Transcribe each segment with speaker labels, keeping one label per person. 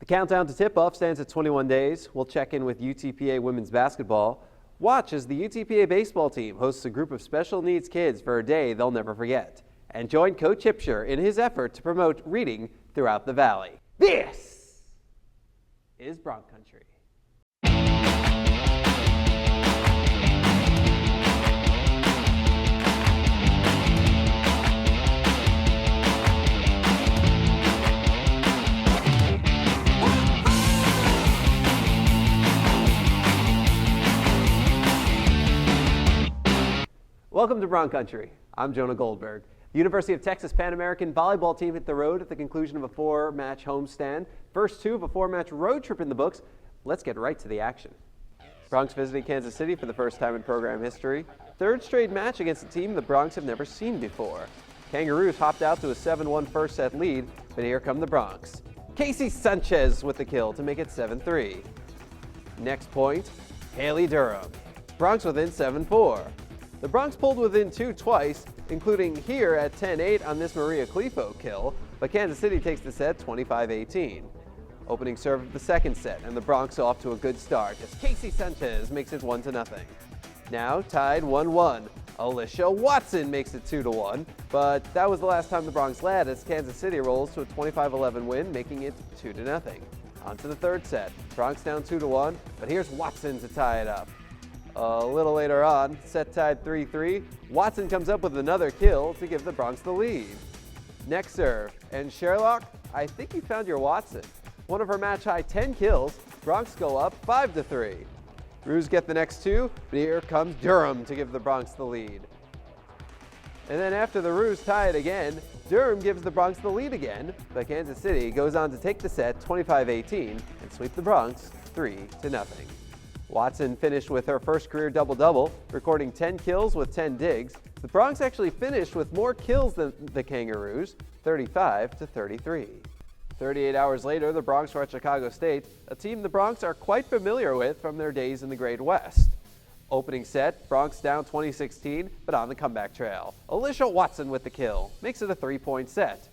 Speaker 1: The countdown to tip-off stands at 21 days. We'll check in with UTPA women's basketball. Watch as the UTPA baseball team hosts a group of special needs kids for a day they'll never forget. And join Coach Hipsher in his effort to promote reading throughout the valley. This is Bronc Country. Welcome to Bronc Country. I'm Jonah Goldberg. The University of Texas Pan American volleyball team hit the road at the conclusion of a 4-match homestand. First two of a 4-match road trip in the books. Let's get right to the action. Broncs visiting Kansas City for the first time in program history. Third straight match against a team the Broncs have never seen before. Kangaroos hopped out to a 7-1 first set lead, but here come the Broncs. Casey Sanchez with the kill to make it 7-3. Next point, Haley Durham. Broncs within 7-4. The Broncs pulled within 2 twice, including here at 10-8 on this Maria Kliefoth kill, but Kansas City takes the set 25-18. Opening serve of the second set, and the Broncs off to a good start as Casey Sanchez makes it 1-0. Now tied 1-1. Alicia Watson makes it 2-1, but that was the last time the Broncs led as Kansas City rolls to a 25-11 win, making it 2-0. On to the third set. Broncs down 2-1, but here's Watson to tie it up. A little later on, set tied 3-3, Watson comes up with another kill to give the Broncs the lead. Next serve, and Sherlock, I think you found your Watson. One of her match-high 10 kills, Broncs go up 5-3. Roos get the next two, but here comes Durham to give the Broncs the lead. And then after the Roos tie it again, Durham gives the Broncs the lead again, but Kansas City goes on to take the set 25-18 and sweep the Broncs 3-0. Watson finished with her first career double-double, recording 10 kills with 10 digs. The Broncs actually finished with more kills than the Kangaroos, 35-33. 38 hours later, the Broncs were at Chicago State, a team the Broncs are quite familiar with from their days in the Great West. Opening set, Broncs down 20-16, but on the comeback trail. Alicia Watson with the kill, makes it a 3-point set.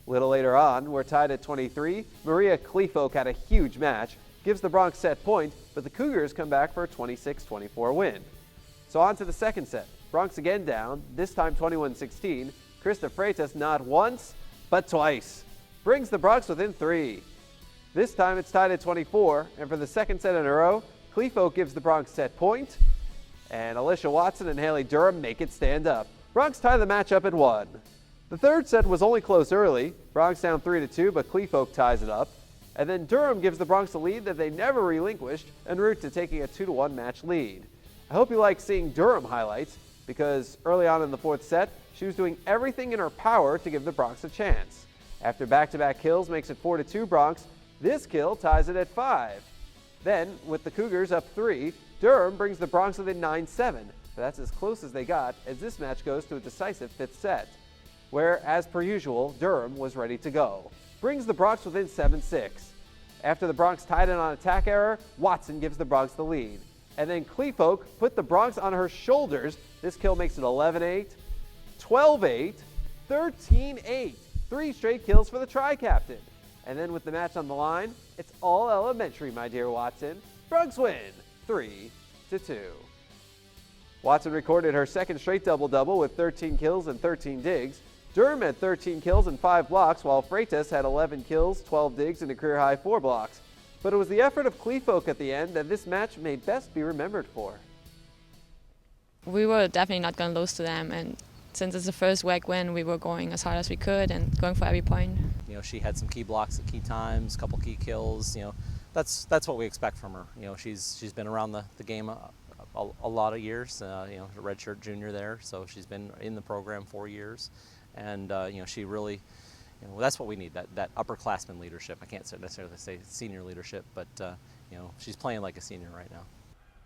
Speaker 1: Little later on, we're tied at 23. Maria Kliefoth had a huge match, gives the Broncs set point, but the Cougars come back for a 26-24 win. So on to the second set. Broncs again down, this time 21-16. Krista Freitas not once, but twice. Brings the Broncs within 3. This time it's tied at 24, and for the second set in a row, Kliefoth gives the Broncs set point, and Alicia Watson and Haley Durham make it stand up. Broncs tie the match up at 1. The third set was only close early. Broncs down 3-2, but Kliefoth ties it up. And then Durham gives the Broncs a lead that they never relinquished en route to taking a 2-1 match lead. I hope you like seeing Durham highlights because early on in the fourth set, she was doing everything in her power to give the Broncs a chance. After back-to-back kills makes it 4-2 Broncs, this kill ties it at 5. Then, with the Cougars up 3, Durham brings the Broncs within 9-7, but that's as close as they got as this match goes to a decisive fifth set, where, as per usual, Durham was ready to go. Brings the Broncs within 7-6. After the Broncs tied it on attack error, Watson gives the Broncs the lead. And then Kliefoth put the Broncs on her shoulders. This kill makes it 11-8, 12-8, 13-8. 3 straight kills for the tri-captain. And then with the match on the line, it's all elementary, my dear Watson. Broncs win 3-2. Watson recorded her second straight double-double with 13 kills and 13 digs. Durham had 13 kills and 5 blocks, while Freitas had 11 kills, 12 digs, and a career-high 4 blocks. But it was the effort of Kliefoth at the end that this match may best be remembered for.
Speaker 2: We were definitely not going to lose to them, and since it's the first WAC win, we were going as hard as we could and going for every point.
Speaker 3: You know, she had some key blocks at key times, a couple key kills. You know, that's what we expect from her. You know, she's been around the game a lot of years. You know, a redshirt junior there, so she's been in the program 4 years. And you know, she really, you know, that's what we need, that upperclassman leadership. I can't necessarily say senior leadership, but you know, she's playing like a senior right now.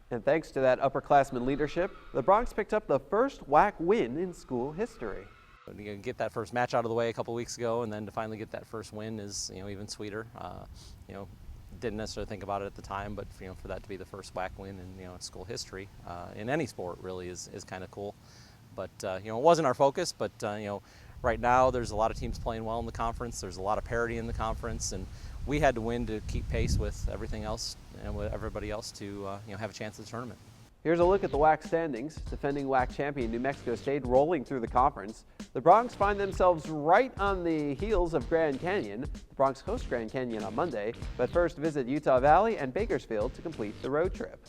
Speaker 1: And thanks to that upperclassman leadership, the Broncs picked up the first WAC win in school history.
Speaker 3: You get that first match out of the way a couple weeks ago, and then to finally get that first win is, you know, even sweeter. You know, didn't necessarily think about it at the time, but you know, for that to be the first WAC win in, you know, school history in any sport really is kind of cool. But you know, it wasn't our focus. But you know, right now there's a lot of teams playing well in the conference. There's a lot of parity in the conference, and we had to win to keep pace with everything else and with everybody else to have a chance at the tournament.
Speaker 1: Here's a look at the WAC standings. Defending WAC champion New Mexico State rolling through the conference. The Broncs find themselves right on the heels of Grand Canyon. The Broncs host Grand Canyon on Monday, but first visit Utah Valley and Bakersfield to complete the road trip.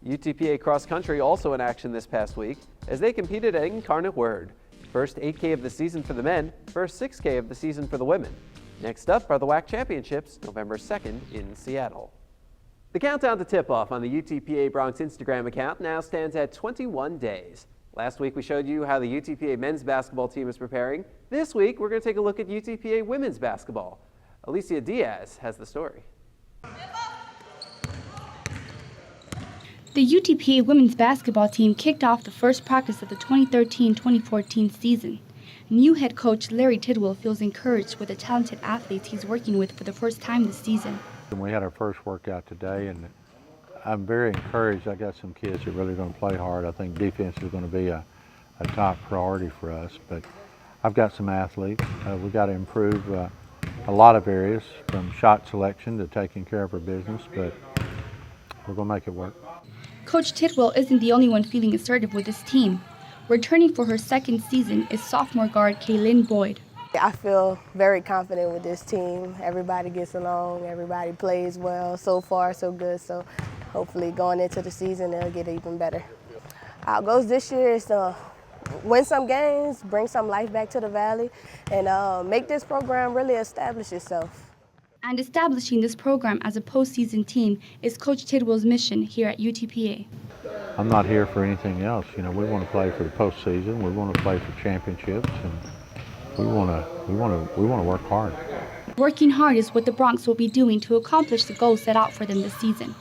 Speaker 1: UTPA cross country also in action this past week as they competed at Incarnate Word. First 8K of the season for the men, first 6K of the season for the women. Next up are the WAC championships, November 2nd in Seattle. The countdown to tip-off on the UTPA Broncs Instagram account now stands at 21 days. Last week we showed you how the UTPA men's basketball team is preparing. This week we're going to take a look at UTPA women's basketball. Alicia Diaz has the story.
Speaker 4: The UTPA women's basketball team kicked off the first practice of the 2013-2014 season. New head coach Larry Tidwell feels encouraged with the talented athletes he's working with for the first time this season.
Speaker 5: We had our first workout today, and I'm very encouraged. I got some kids that are really going to play hard. I think defense is going to be a top priority for us, but I've got some athletes. We've got to improve a lot of areas, from shot selection to taking care of our business, but we're going to make it work.
Speaker 4: Coach Tidwell isn't the only one feeling assertive with his team. Returning for her second season is sophomore guard Kaylin Boyd.
Speaker 6: I feel very confident with this team. Everybody gets along, everybody plays well. So far, so good. So hopefully going into the season, they'll get even better. Our goals this year is to win some games, bring some life back to the Valley, and make this program really establish itself.
Speaker 4: And establishing this program as a postseason team is Coach Tidwell's mission here at UTPA.
Speaker 5: I'm not here for anything else. We want to play for the postseason. We want to play for championships, and we want to work hard.
Speaker 4: Working hard is what the Broncs will be doing to accomplish the goals set out for them this season.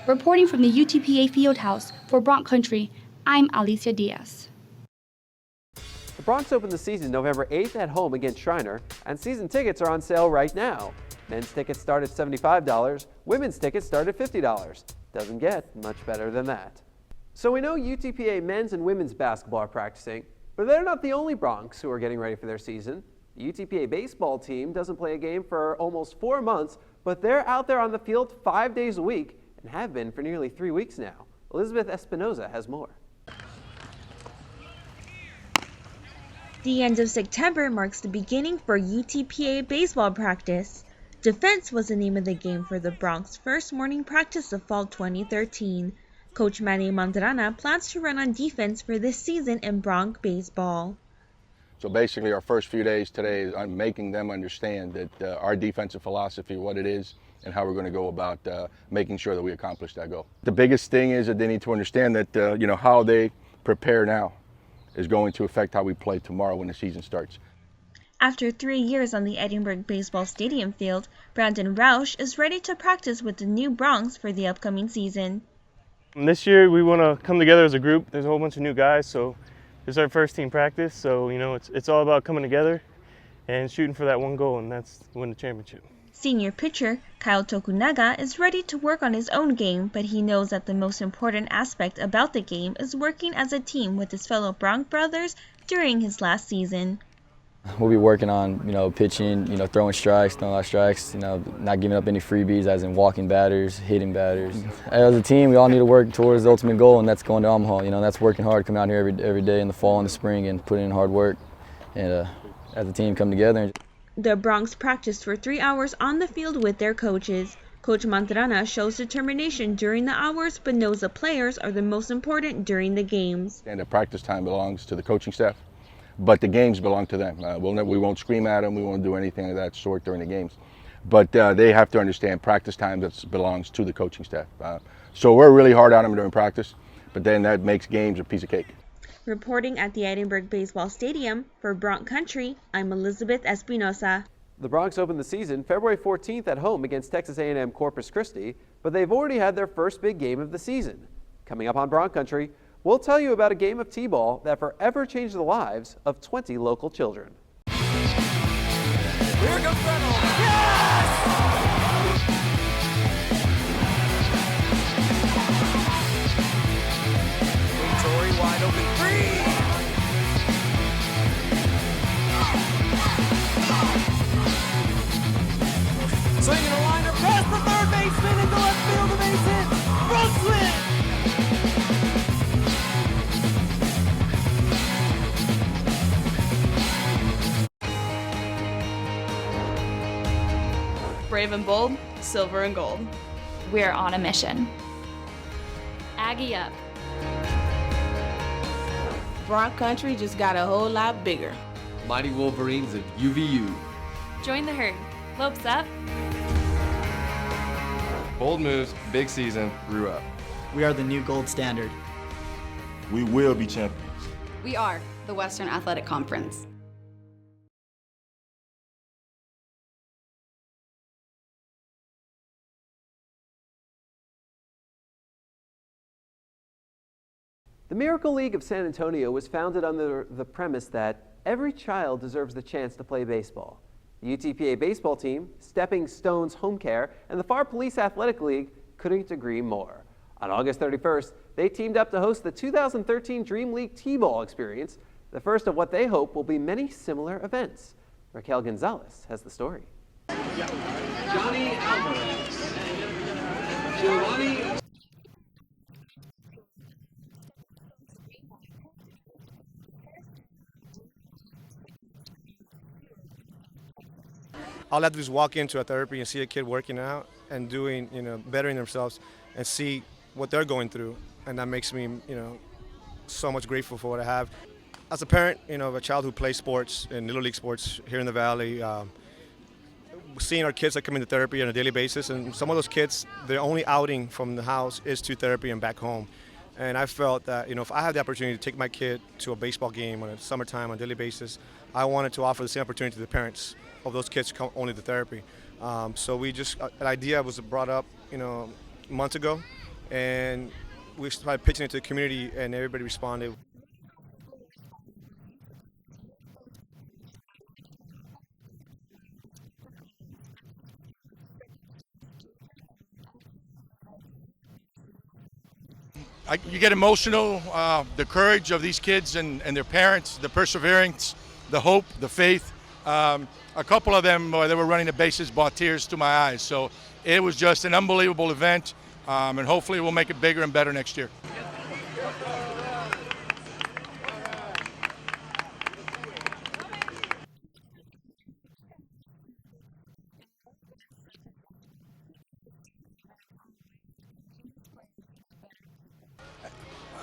Speaker 4: Reporting from the UTPA Fieldhouse for Bronc Country, I'm Alicia Diaz.
Speaker 1: The Broncs open the season November 8th at home against Shriner, and season tickets are on sale right now. Men's tickets start at $75, women's tickets start at $50. Doesn't get much better than that. So we know UTPA men's and women's basketball are practicing, but they're not the only Broncs who are getting ready for their season. The UTPA baseball team doesn't play a game for almost 4 months, but they're out there on the field 5 days a week and have been for nearly 3 weeks now. Elizabeth Espinoza has more.
Speaker 7: The end of September marks the beginning for UTPA baseball practice. Defense was the name of the game for the Broncs' first morning practice of fall 2013. Coach Manny Mandrana plans to run on defense for this season in Bronc baseball.
Speaker 8: So basically our first few days today is I'm making them understand that our defensive philosophy, what it is, and how we're going to go about making sure that we accomplish that goal. The biggest thing is that they need to understand that how they prepare now is going to affect how we play tomorrow when the season starts.
Speaker 7: After 3 years on the Edinburgh Baseball Stadium field, Brandon Roush is ready to practice with the new Broncs for the upcoming season.
Speaker 9: This year we want to come together as a group. There's a whole bunch of new guys, so it's our first team practice. So it's all about coming together and shooting for that one goal, and that's to win the championship.
Speaker 7: Senior pitcher Kyle Tokunaga is ready to work on his own game, but he knows that the most important aspect about the game is working as a team with his fellow Bronc brothers during his last season.
Speaker 10: We'll be working on, pitching, throwing strikes, throwing a lot of strikes, not giving up any freebies, as in walking batters, hitting batters. As a team, we all need to work towards the ultimate goal, and that's going to Omaha. That's working hard, coming out here every day in the fall and the spring and putting in hard work, and as a team come together.
Speaker 7: The Broncs practiced for 3 hours on the field with their coaches. Coach Mandrana shows determination during the hours, but knows the players are the most important during the games.
Speaker 8: And the practice time belongs to the coaching staff, but the games belong to them. We won't scream at them. We won't do anything of that sort during the games. But they have to understand practice time belongs to the coaching staff. So we're really hard on them during practice, but then that makes games a piece of cake.
Speaker 7: Reporting at the Edinburgh Baseball Stadium for Bronc Country, I'm Elizabeth Espinosa.
Speaker 1: The Broncs opened the season February 14th at home against Texas A&M Corpus Christi, but they've already had their first big game of the season. Coming up on Bronc Country, we'll tell you about a game of t-ball that forever changed the lives of 20 local children.
Speaker 11: Here comes Reynolds. Yes! Torrey wide open three. Swinging a line.
Speaker 12: brave and bold, silver and gold.
Speaker 13: We're on a mission. Aggie up.
Speaker 14: Bronc Country just got a whole lot bigger.
Speaker 15: Mighty Wolverines of UVU.
Speaker 13: Join the herd. Lopes up.
Speaker 15: Bold moves, big season, grew up.
Speaker 16: We are the new gold standard.
Speaker 17: We will be champions.
Speaker 18: We are the Western Athletic Conference.
Speaker 1: The Miracle League of San Antonio was founded under the premise that every child deserves the chance to play baseball. The UTPA baseball team, Stepping Stones Home Care, and the Far Police Athletic League couldn't agree more. On August 31st, they teamed up to host the 2013 Dream League T-Ball experience, the first of what they hope will be many similar events. Raquel Gonzalez has the story.
Speaker 11: Johnny Alvarez. Giovanni.
Speaker 19: All I have to do is walk into a therapy and see a kid working out and doing, bettering themselves and see what they're going through. And that makes me, so much grateful for what I have. As a parent, of a child who plays sports and Little League sports here in the Valley, seeing our kids that come into therapy on a daily basis, and some of those kids, their only outing from the house is to therapy and back home. And I felt that, if I had the opportunity to take my kid to a baseball game on a summertime on a daily basis, I wanted to offer the same opportunity to the parents of those kids who come only to therapy. So we just, an idea was brought up, months ago, and we started pitching it to the community, and everybody responded.
Speaker 20: You get emotional, the courage of these kids and their parents, the perseverance, the hope, the faith. A couple of them, they were running the bases, brought tears to my eyes. So it was just an unbelievable event, and hopefully we'll make it bigger and better next year.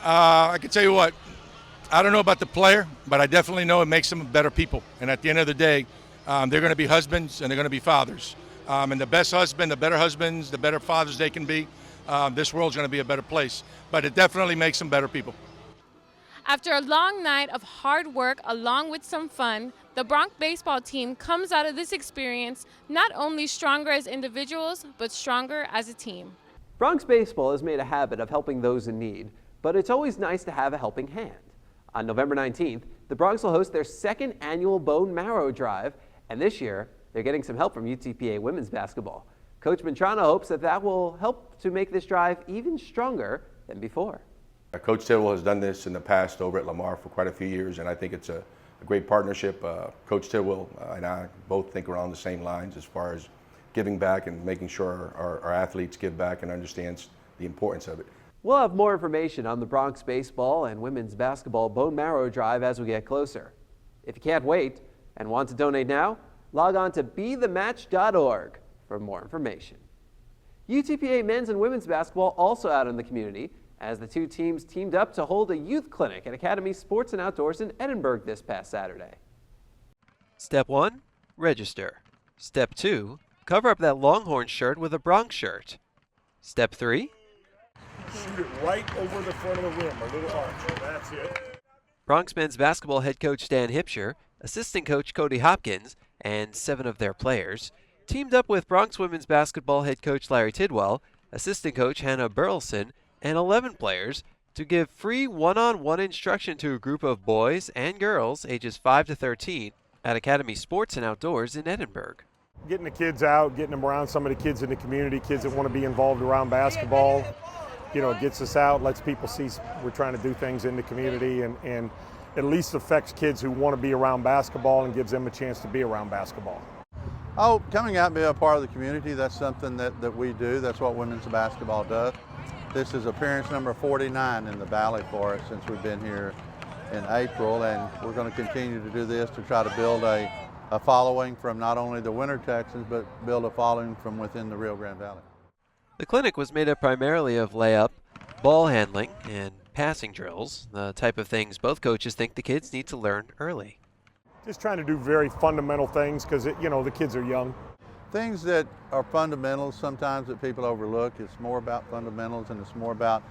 Speaker 20: I can tell you what, I don't know about the player, but I definitely know it makes them better people. And at the end of the day, they're going to be husbands and they're going to be fathers. And the best husband, the better husbands, the better fathers they can be, this world's going to be a better place. But it definitely makes them better people.
Speaker 21: After a long night of hard work along with some fun, the Bronc baseball team comes out of this experience not only stronger as individuals, but stronger as a team.
Speaker 1: Bronx baseball has made a habit of helping those in need, but it's always nice to have a helping hand. On November 19th, the Broncs will host their second annual bone marrow drive, and this year, they're getting some help from UTPA women's basketball. Coach Mantrano hopes that will help to make this drive even stronger than before.
Speaker 8: Coach Tidwell has done this in the past over at Lamar for quite a few years, and I think it's a great partnership. Coach Tidwell and I both think around the same lines as far as giving back and making sure our athletes give back and understands the importance of it.
Speaker 1: We'll have more information on the Bronx baseball and women's basketball bone marrow drive as we get closer. If you can't wait and want to donate now, log on to bethematch.org for more information. UTPA men's and women's basketball also out in the community as the two teams teamed up to hold a youth clinic at Academy Sports and Outdoors in Edinburgh this past Saturday. Step 1, register. Step 2, cover up that Longhorn shirt with a Bronx shirt. Step 3,
Speaker 17: shoot it right over the front of the rim, a little arch. That's it.
Speaker 1: Bronx men's basketball head coach Dan Hipsher, assistant coach Cody Hopkins, and 7 of their players teamed up with Bronx women's basketball head coach Larry Tidwell, assistant coach Hannah Burleson, and 11 players to give free one-on-one instruction to a group of boys and girls ages 5 to 13 at Academy Sports and Outdoors in Edinburgh.
Speaker 17: Getting the kids out, getting them around some of the kids in the community, kids that want to be involved around basketball, gets us out, lets people see we're trying to do things in the community, and at least affects kids who want to be around basketball and gives them a chance to be around basketball.
Speaker 5: Oh, coming out and being a part of the community, that's something that we do. That's what women's basketball does. This is appearance number 49 in the Valley for us since we've been here in April, and we're going to continue to do this to try to build a a following from not only the Winter Texans, but build a following from within the Rio Grande Valley.
Speaker 1: The clinic was made up primarily of layup, ball handling, and passing drills, the type of things both coaches think the kids need to learn early.
Speaker 17: Just trying to do very fundamental things because, the kids are young.
Speaker 5: Things that are fundamentals sometimes that people overlook. It's more about fundamentals, and it's more about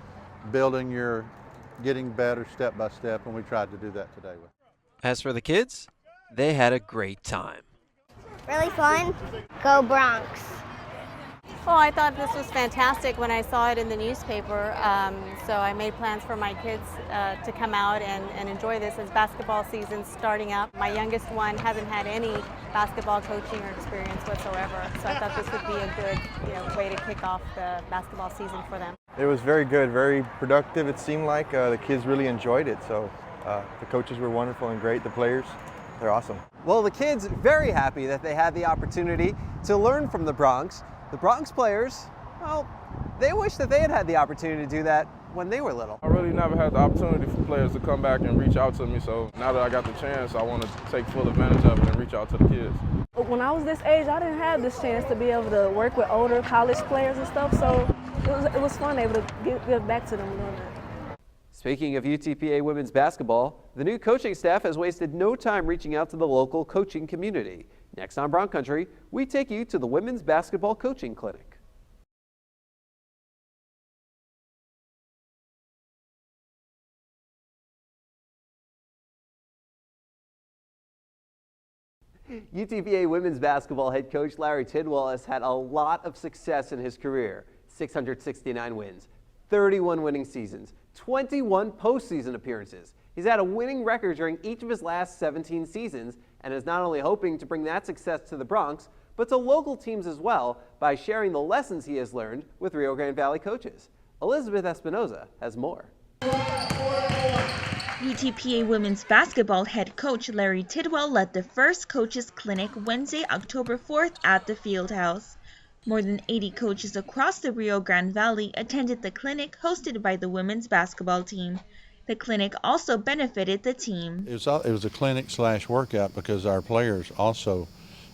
Speaker 5: getting better step by step, and we tried to do that today.
Speaker 1: As for the kids, they had a great time.
Speaker 2: Really fun. Go Bronx.
Speaker 22: Well, I thought this was fantastic when I saw it in the newspaper, so I made plans for my kids to come out and enjoy this as basketball season's starting up. My youngest one hasn't had any basketball coaching or experience whatsoever, so I thought this would be a good way to kick off the basketball season for them.
Speaker 23: It was very good, very productive. It seemed like the kids really enjoyed it, so the coaches were wonderful and great, the players. They're awesome.
Speaker 1: Well, the kids very happy that they had the opportunity to learn from the Bronx. The Bronx players, well, they wish that they had had the opportunity to do that when they were little.
Speaker 24: I really never had the opportunity for players to come back and reach out to me, so now that I got the chance, I want to take full advantage of it and reach out to the kids.
Speaker 25: When I was this age, I didn't have this chance to be able to work with older college players and stuff, so it was fun able to give back to them doing that.
Speaker 1: Speaking of UTPA women's basketball, the new coaching staff has wasted no time reaching out to the local coaching community. Next on Bronc Country, we take you to the Women's Basketball Coaching Clinic. UTPA women's basketball head coach Larry Tidwell has had a lot of success in his career. 669 wins, 31 winning seasons, 21 postseason appearances. He's had a winning record during each of his last 17 seasons and is not only hoping to bring that success to the Bronx, but to local teams as well by sharing the lessons he has learned with Rio Grande Valley coaches. Elizabeth Espinoza has more.
Speaker 7: UTPA women's basketball head coach Larry Tidwell led the first coaches clinic Wednesday, October 4th at the Fieldhouse. More than 80 coaches across the Rio Grande Valley attended the clinic hosted by the women's basketball team. The clinic also benefited the team.
Speaker 5: It was a clinic/workout because our players also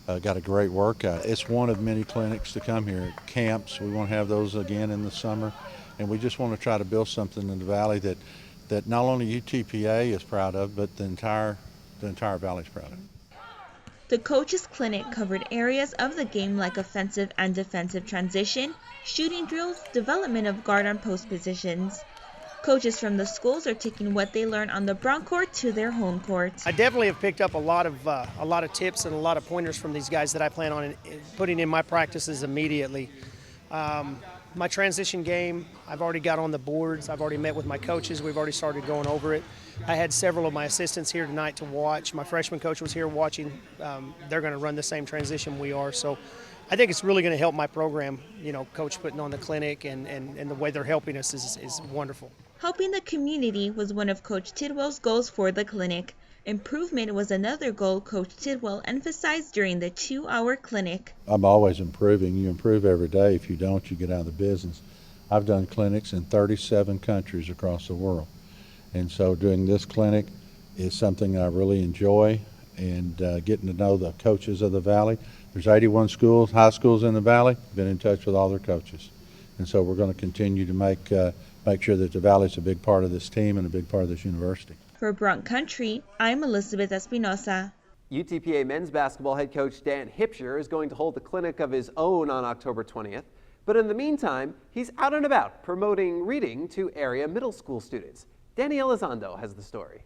Speaker 5: got a great workout. It's one of many clinics to come here. Camps, we want to have those again in the summer, and we just want to try to build something in the valley that not only UTPA is proud of, but the entire valley is proud of.
Speaker 7: The coaches clinic covered areas of the game like offensive and defensive transition, shooting drills, development of guard and post positions. Coaches from the schools are taking what they learn on the Bronc court to their home court.
Speaker 26: I definitely have picked up a lot of tips and a lot of pointers from these guys that I plan on putting in my practices immediately. My transition game, I've already got on the boards. I've already met with my coaches. We've already started going over it. I had several of my assistants here tonight to watch. My freshman coach was here watching. They're going to run the same transition we are. So I think it's really going to help my program. Coach putting on the clinic and the way they're helping us is wonderful.
Speaker 7: Helping the community was one of Coach Tidwell's goals for the clinic. Improvement was another goal Coach Tidwell emphasized during the 2-hour clinic.
Speaker 5: I'm always improving. You improve every day. If you don't, you get out of the business. I've done clinics in 37 countries across the world. And so doing this clinic is something I really enjoy, and getting to know the coaches of the valley. There's 81 schools, high schools in the valley. Been in touch with all their coaches. And so we're going to continue to make sure that the valley is a big part of this team and a big part of this university.
Speaker 7: For Bronc Country, I'm Elizabeth Espinoza.
Speaker 1: UTPA men's basketball head coach Dan Hipsher is going to hold a clinic of his own on October 20th. But in the meantime, he's out and about promoting reading to area middle school students. Danny Elizondo has the story.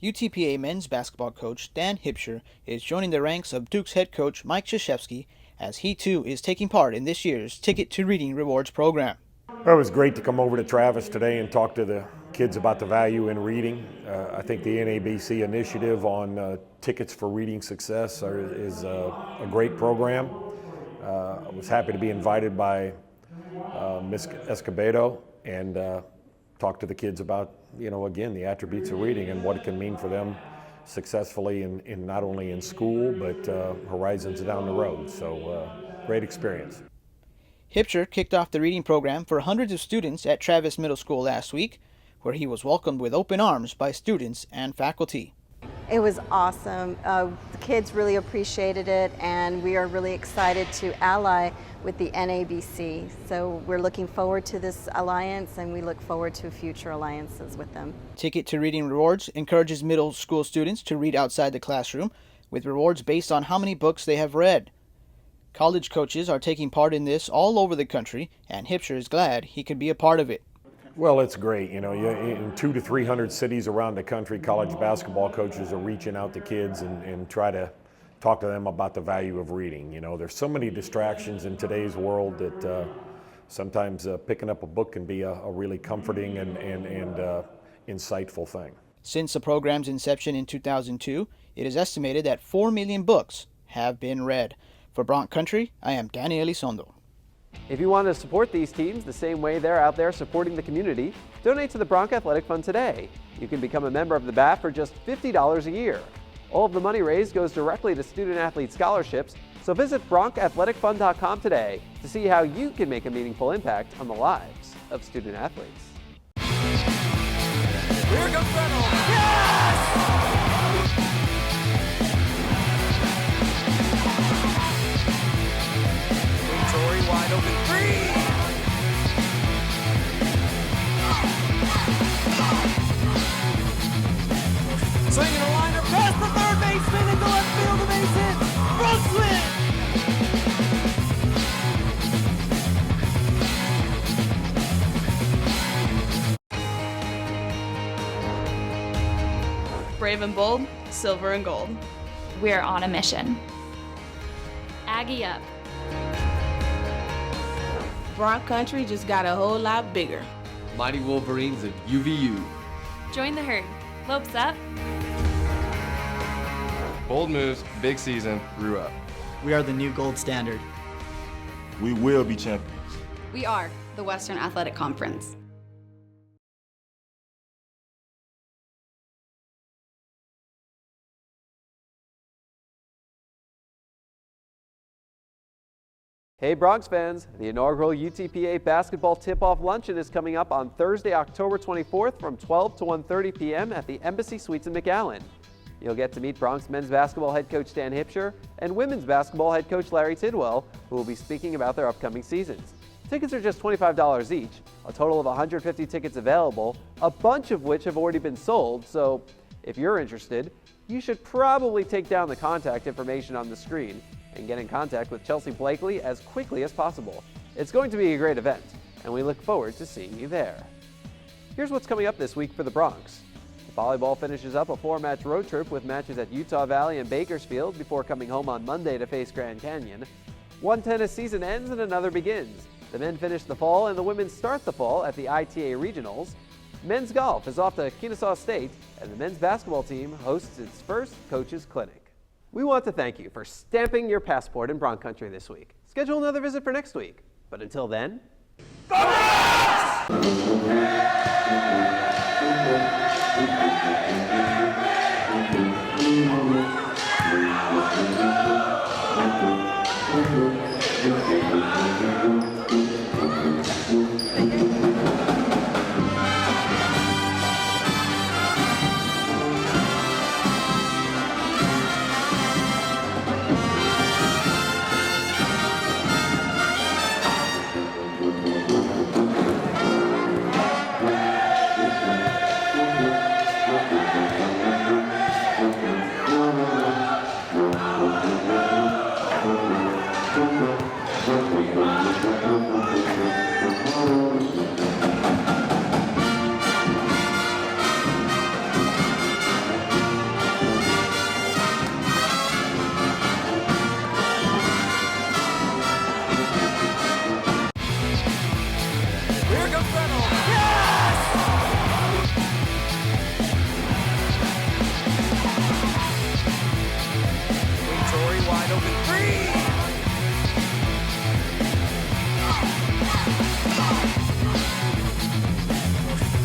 Speaker 27: UTPA men's basketball coach Dan Hipsher is joining the ranks of Duke's head coach Mike Krzyzewski as he too is taking part in this year's Ticket to Reading Rewards program.
Speaker 17: It was great to come over to Travis today and talk to the kids about the value in reading. I think the NABC initiative on Tickets for Reading Success is a great program. I was happy to be invited by Ms. Escobedo and talk to the kids about, again, the attributes of reading and what it can mean for them successfully in not only in school, but horizons down the road. So great experience.
Speaker 27: Hipsher kicked off the reading program for hundreds of students at Travis Middle School last week, where he was welcomed with open arms by students and faculty.
Speaker 22: It was awesome. The kids really appreciated it, and we are really excited to ally with the NABC. So we're looking forward to this alliance, and we look forward to future alliances with them.
Speaker 27: Ticket to Reading Rewards encourages middle school students to read outside the classroom, with rewards based on how many books they have read. College coaches are taking part in this all over the country, and Hipsher is glad he could be a part of it.
Speaker 17: Well, it's great. You know, in 200 to 300 cities around the country, college basketball coaches are reaching out to kids and try to talk to them about the value of reading. You know, there's so many distractions in today's world that sometimes picking up a book can be a really comforting and insightful thing.
Speaker 27: Since the program's inception in 2002, it is estimated that 4 million books have been read. For Bronc Country, I am Danny Elizondo.
Speaker 1: If you want to support these teams the same way they're out there supporting the community, donate to the Bronc Athletic Fund today. You can become a member of the BAF for just $50 a year. All of the money raised goes directly to student-athlete scholarships, so visit BroncAthleticFund.com today to see how you can make a meaningful impact on the lives of student-athletes.
Speaker 11: Here comes Reynolds. Yes! Torrey wide open three. Swinging a liner past the third baseman into left field. The base hit. Broncs
Speaker 18: win. Brave and bold, silver and gold.
Speaker 13: We're on a mission.
Speaker 18: Aggie up.
Speaker 3: Bronc Country just got a whole lot bigger.
Speaker 15: Mighty Wolverines of UVU.
Speaker 18: Join the herd. Lopes up.
Speaker 15: Bold moves, big season, grew up.
Speaker 16: We are the new gold standard.
Speaker 4: We will be champions.
Speaker 18: We are the Western Athletic Conference.
Speaker 1: Hey Broncs fans, the inaugural UTPA basketball tip-off luncheon is coming up on Thursday, October 24th from 12 to 1:30 p.m. at the Embassy Suites in McAllen. You'll get to meet Broncs men's basketball head coach Dan Hipsher and women's basketball head coach Larry Tidwell, who will be speaking about their upcoming seasons. Tickets are just $25 each, a total of 150 tickets available, a bunch of which have already been sold, so if you're interested, you should probably take down the contact information on the screen and get in contact with Chelsea Blakely as quickly as possible. It's going to be a great event, and we look forward to seeing you there. Here's what's coming up this week for the Broncs. Volleyball finishes up a 4-match road trip with matches at Utah Valley and Bakersfield before coming home on Monday to face Grand Canyon. One tennis season ends and another begins. The men finish the fall and the women start the fall at the ITA Regionals. Men's golf is off to Kennesaw State, and the men's basketball team hosts its first coaches clinic. We want to thank you for stamping your passport in Bronc Country this week. Schedule another visit for next week. But until then, go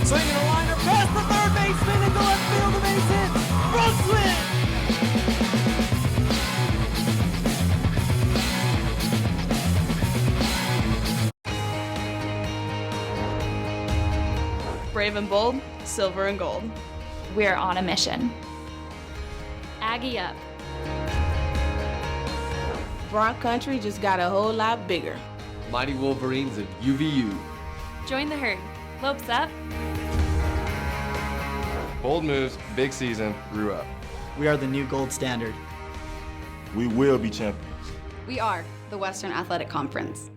Speaker 11: Swinging a liner past the third baseman into left field. The base hit. Broncs win.
Speaker 18: Brave and bold, silver and gold.
Speaker 13: We're on a mission.
Speaker 18: Aggie up.
Speaker 3: Bronc Country just got a whole lot bigger.
Speaker 15: Mighty Wolverines of UVU.
Speaker 18: Join the herd. Lopes up.
Speaker 15: Bold moves, big season, grew up.
Speaker 16: We are the new gold standard.
Speaker 4: We will be champions.
Speaker 18: We are the Western Athletic Conference.